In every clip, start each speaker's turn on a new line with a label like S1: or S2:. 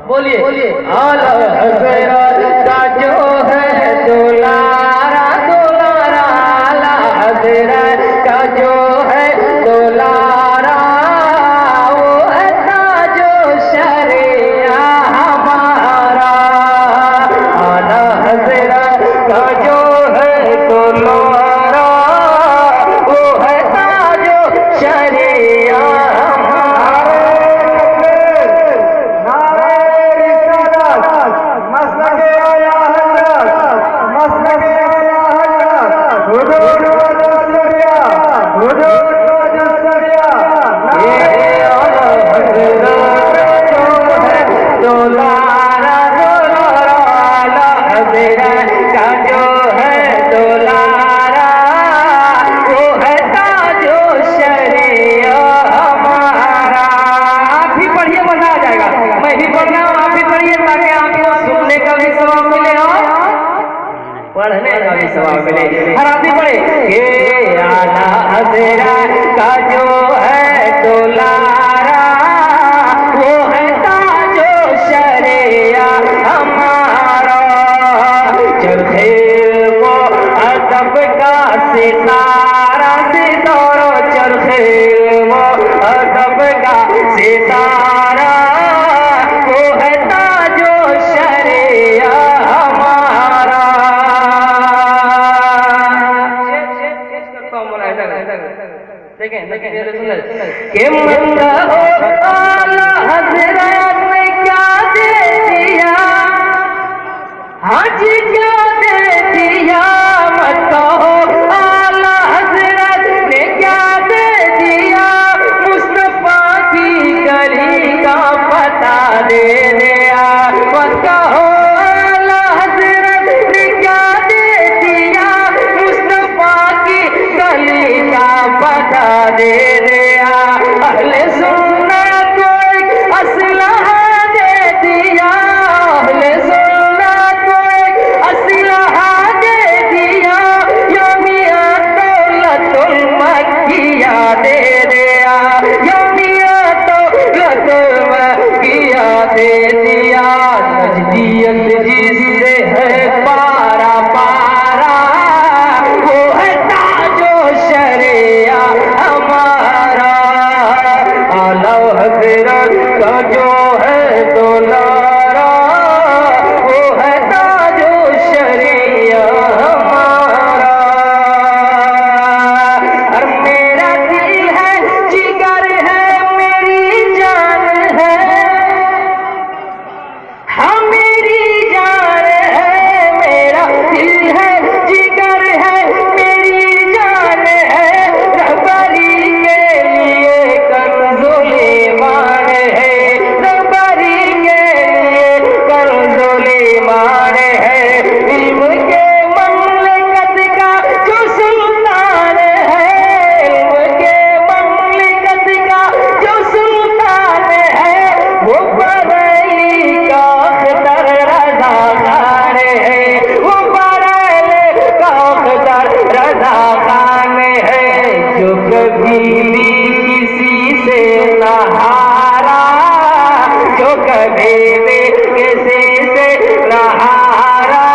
S1: बोलिए आला हज़रत का जो है दुलारा दुलारा, आला हज़रत का जो है दुलारा, वो है ताजो शरिया हमारा। आला हज़रत का जो है दुलारा, वो है ताजो शरिया पढ़ने का भी सवाब मिले। हर आदमी पढ़े ये आला हज़रत का जो है दुलारा, वो है ताजो शरिया हमारा। चलते वो अदब का सितारा सितारो, चलते वो अदब का सितारा, वो है ताजो शरिया के मंदा हो आला हज़रत ने क्या दे दिया, हाजी क्या दे दिया, मत हो आला हज़रत ने क्या दे दिया, मुस्तफा की गली का पता दे दिया। मत हो आला हज़रत ने क्या दे दिया, मुस्तफा की गली का पता दे दिया। अहले सुन्नत को एक असलहा दे दिया, अहले सुन्नत को एक असलहा दे दिया, या मियां दौलतुल मक्किया दे दिया, या मियां दौलतुल मक्किया दे दिया। नजदियत जिससे है पारा पारा, वो है ताजो शरिया हमारा। आला हज़रत का जो है दुलारा, वो है ताजो शरिया हमारा। और मेरा दिल है जिगर है मेरी जान है, हाँ मेरी जान है, मेरा दिल है जिगर है मेरी जान है, रहबरी के लिए कंज़ुल-ए-ईमान है, रहबरी के लिए कंज़ुल-ए-ईमान है। इल्म के ममलकत का जो सुल्तान है, इल्म के ममलकत का जो सुल्तान है, वो बरेली का अख्तर रज़ा खान है, वो बरेली का अख्तर रज़ा खान है। जो कभी भी किसी से न हारा, जो कभी भी किसी से न हारा,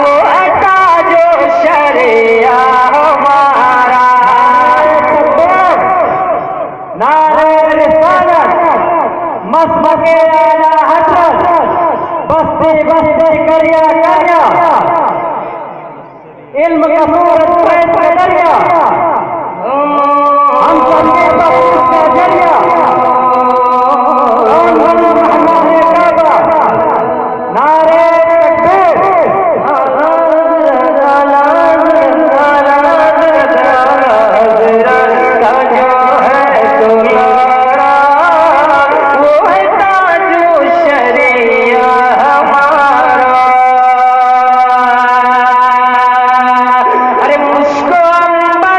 S1: वो ताजो शरिया हमारा। नारे रिसालत मसमके आला हज़रत, बस्ती बस्ती करिया करिया, इल्म का सूरज फैज़ का दरिया, हम सबके बख्शिश का जरिया, कौन बना मेहमान काबा। नारे तकबीर, का जो है दुलारा, वो है ताजो शरिया हमारा। अरे मुझको अम्बा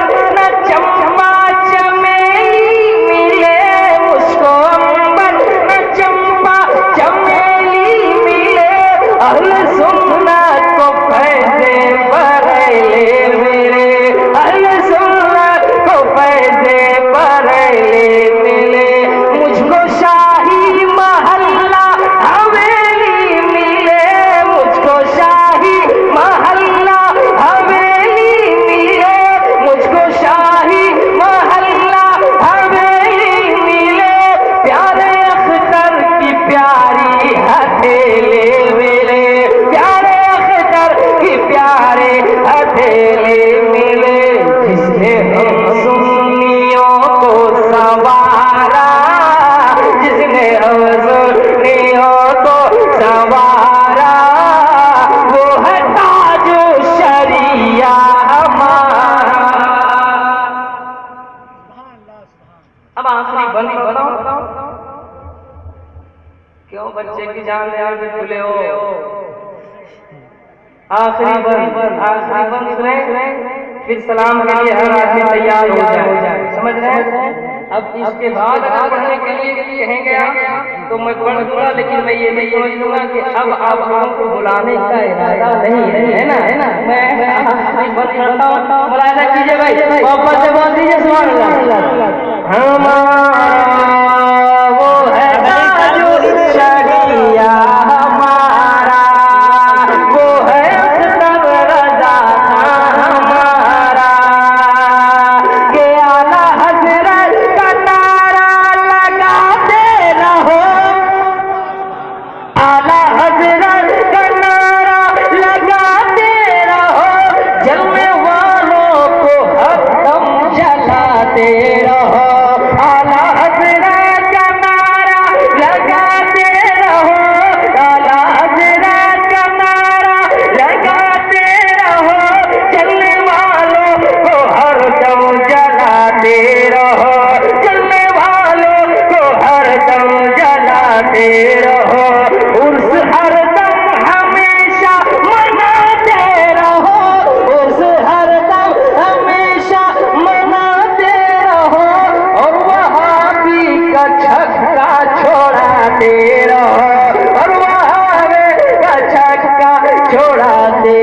S1: क्यों बच्चे की जान ले आगे खुले हो। आखिरी बंद सुने, फिर सलाम के लिए हर आदमी तैयार हो जाए। समझ रहे हैं? अब इसके बाद अगर पढ़ने के लिए कहेंगे आप तो मैं पढ़ दूंगा, लेकिन मैं ये नहीं समझ लूंगा कि अब आप लोगों को बुलाने का इरादा नहीं है ना। मैं बंद करता हूँ, मुलायदा कीजिए भाई, वापस से बोल दीजिए सुभान अल्लाह। हमारा वो है ताजुल शरिया, हमारा वो है अख्तर रज़ा हमारा, के आला हज़रत का नारा लगाते रहो, आला हज़रत का नारा लगाते रहो, जलने वालों को हरदम जलाते रहो, आला हज़रत का नारा लगाते रहो, आला हज़रत का नारा लगाते रहो, जलने वालों को हरदम जलाते रहो, जलने वालों को हरदम जलाते रहो, उर्स हरदम हमेशा मनाते रहो, उर्स हरदम हमेशा मनाते रहो, और वहाबी का छक्का छोड़ाते रहो, और वहाबी का छक्का छोड़ाते